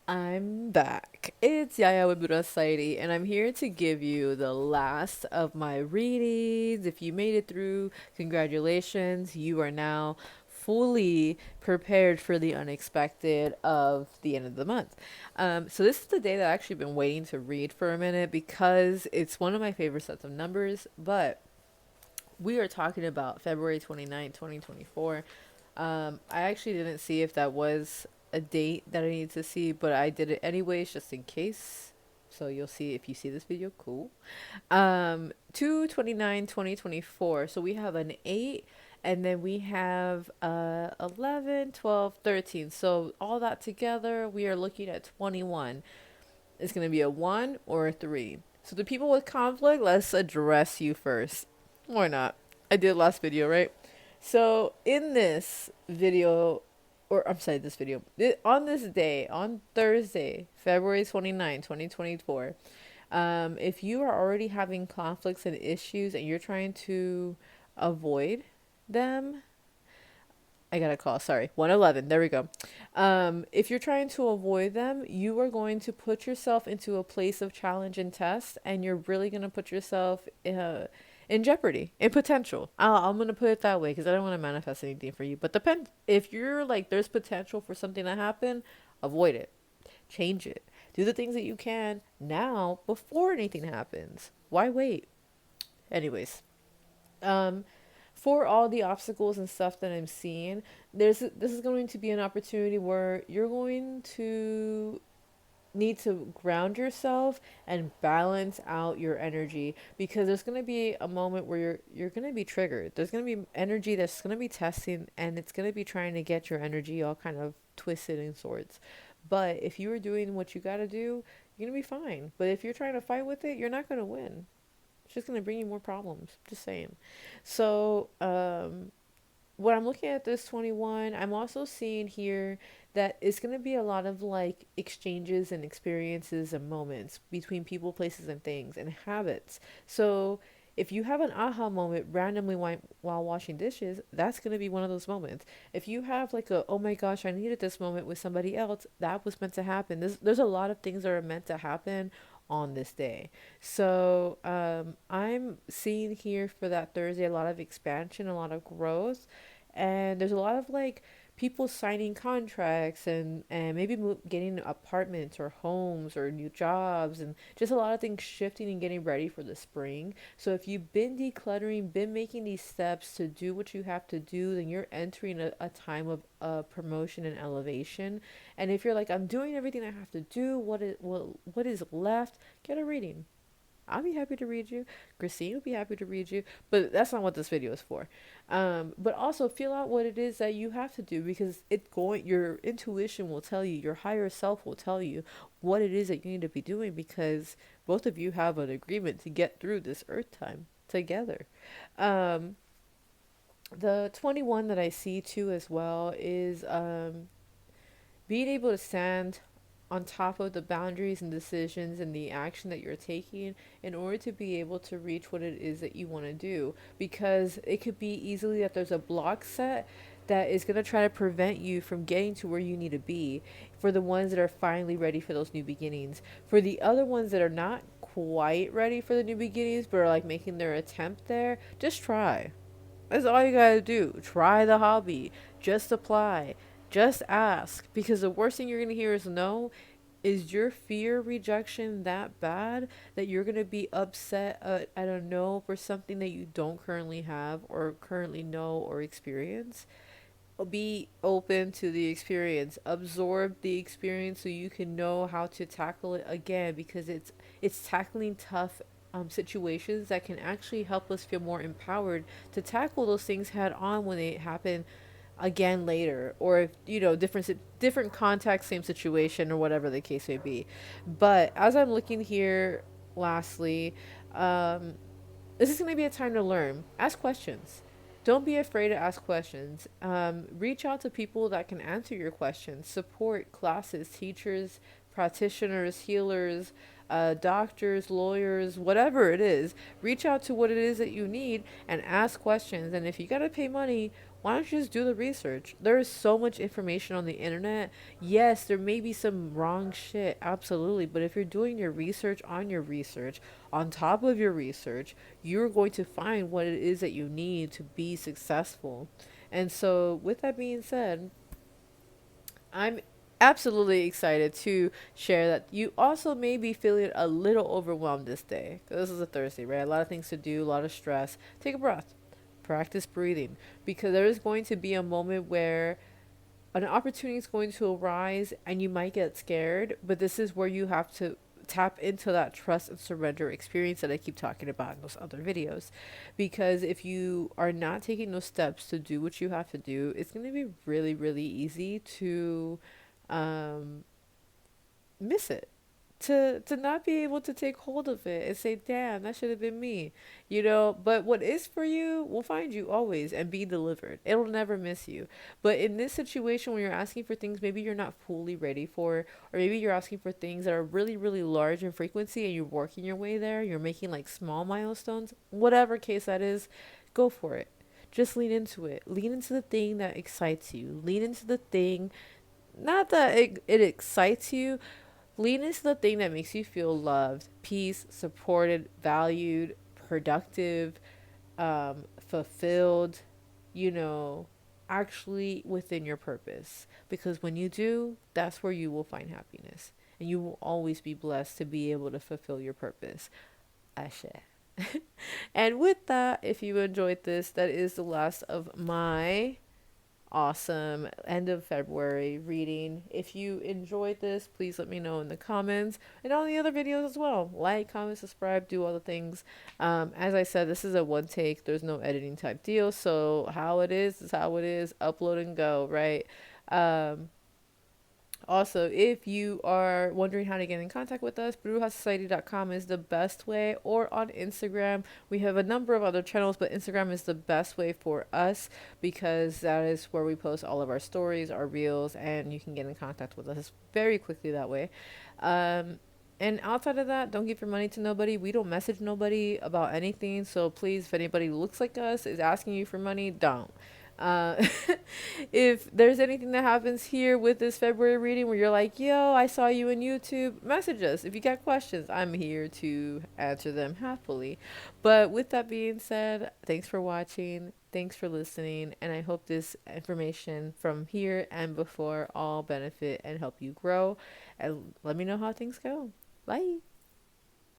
I'm back. It's Yaya with Bruja Society, and I'm here to give you the last of my readings. If you made it through, congratulations. You are now fully prepared for the unexpected of the end of the month. So this is the day that I've actually been waiting to read for a minute because it's one of my favorite sets of numbers, but we are talking about February 29th, 2024. I actually didn't see if that was a date that I needed to see, but I did it anyways just in case. So you'll see if you see this video, cool. 2/29, 2024. So we have an 8 and then we have 11, 12, 13. So all that together, we are looking at 21. It's going to be a 1 or a 3. So the people with conflict, let's address you first. Or not. I did last video, right? So in this video, or I'm sorry, this video, on this day, on Thursday, February 29, 2024, if you are already having conflicts and issues and you're trying to avoid them, I got a call, sorry. 111, there we go. If you're trying to avoid them, you are going to put yourself into a place of challenge and test, and you're really going to put yourself in jeopardy, in potential. I'm going to put it that way because I don't want to manifest anything for you. But depend if you're like, there's potential for something to happen, avoid it, change it. Do the things that you can now before anything happens. Why wait? Anyways, um, for all the obstacles and stuff that I'm seeing, this is going to be an opportunity where you're going to need to ground yourself and balance out your energy because there's going to be a moment where you're going to be triggered. There's going to be energy that's going to be testing and it's going to be trying to get your energy all kind of twisted in sorts. But if you are doing what you got to do, you're going to be fine. But if you're trying to fight with it, you're not going to win. It's just going to bring you more problems. Just saying. So, when I'm looking at this 21, I'm also seeing here that it's going to be a lot of like exchanges and experiences and moments between people, places, and things and habits. So, if you have an aha moment randomly while washing dishes, that's going to be one of those moments. If you have like a, oh my gosh, I needed this moment with somebody else, that was meant to happen. There's a lot of things that are meant to happen on this day. So I'm seeing here for that Thursday a lot of expansion, a lot of growth, and there's a lot of like people signing contracts and maybe getting apartments or homes or new jobs and just a lot of things shifting and getting ready for the spring. So if you've been decluttering, been making these steps to do what you have to do, then you're entering a time of promotion and elevation. And if you're like, I'm doing everything I have to do, what is left, get a reading. I'll be happy to read you. Christine will be happy to read you. But that's not what this video is for. But also feel out what it is that you have to do because your intuition will tell you, your higher self will tell you what it is that you need to be doing because both of you have an agreement to get through this earth time together. Um, the 21 that I see too as well is being able to stand on top of the boundaries and decisions and the action that you're taking in order to be able to reach what it is that you want to do because it could be easily that there's a block set that is going to try to prevent you from getting to where you need to be for the ones that are finally ready for those new beginnings. For the other ones that are not quite ready for the new beginnings but are like making their attempt there, just try. That's all you gotta do. Try the hobby. Just apply. Just ask. Because the worst thing you're gonna hear is no. Is your fear rejection that bad that you're gonna be upset at a no for something that you don't currently have or currently know or experience? Be open to the experience. Absorb the experience so you can know how to tackle it again because it's tackling tough situations that can actually help us feel more empowered to tackle those things head on when they happen again later or if different context, same situation or whatever the case may be. But as I'm looking here, lastly, um, this is going to be a time to learn. Ask questions. Don't be afraid to ask questions. Reach out to people that can answer your questions. Support classes, teachers, practitioners, healers, doctors, lawyers, whatever it is. Reach out to what it is that you need and ask questions. And if you got to pay money, why don't you just do the research? There is so much information on the internet. Yes, there may be some wrong shit, absolutely. But if you're doing your research, on top of your research, you're going to find what it is that you need to be successful. And so, with that being said, I'm absolutely excited to share that you also may be feeling a little overwhelmed this day. 'Cause this is a Thursday, right? A lot of things to do, a lot of stress. Take a breath, practice breathing, because there is going to be a moment where an opportunity is going to arise and you might get scared, but this is where you have to tap into that trust and surrender experience that I keep talking about in those other videos. Because if you are not taking those steps to do what you have to do, it's going to be really, really easy to um, miss it, to not be able to take hold of it and say, damn, that should have been me, but what is for you will find you always and be delivered. It'll never miss you. But in this situation, when you're asking for things maybe you're not fully ready for, or maybe you're asking for things that are really, really large in frequency and you're working your way there, you're making like small milestones, whatever case that is, go for it. Just lean into it. Lean into the thing that excites you. Lean into the thing, not that it excites you. Lean into the thing that makes you feel loved, peace, supported, valued, productive, fulfilled, you know, actually within your purpose. Because when you do, that's where you will find happiness. And you will always be blessed to be able to fulfill your purpose. Ashe. And with that, if you enjoyed this, that is the last of my awesome end of February reading. If you enjoyed this, please let me know in the comments and on the other videos as well. Like, comment, subscribe, do all the things. As I said, this is a one take, there's no editing type deal. So how it is how it is. Upload and go, right? Um, Also, if you are wondering how to get in contact with us, brujasociety.com is the best way, or on Instagram. We have a number of other channels, but Instagram is the best way for us because that is where we post all of our stories, our reels, and you can get in contact with us very quickly that way. And outside of that, don't give your money to nobody. We don't message nobody about anything. So please, if anybody looks like us, is asking you for money, don't. Uh, if there's anything that happens here with this February reading where you're like, yo, I saw you on YouTube, message us. If you got questions, I'm here to answer them happily. But with that being said, thanks for watching. Thanks for listening. And I hope this information from here and before all benefit and help you grow. And let me know how things go. Bye.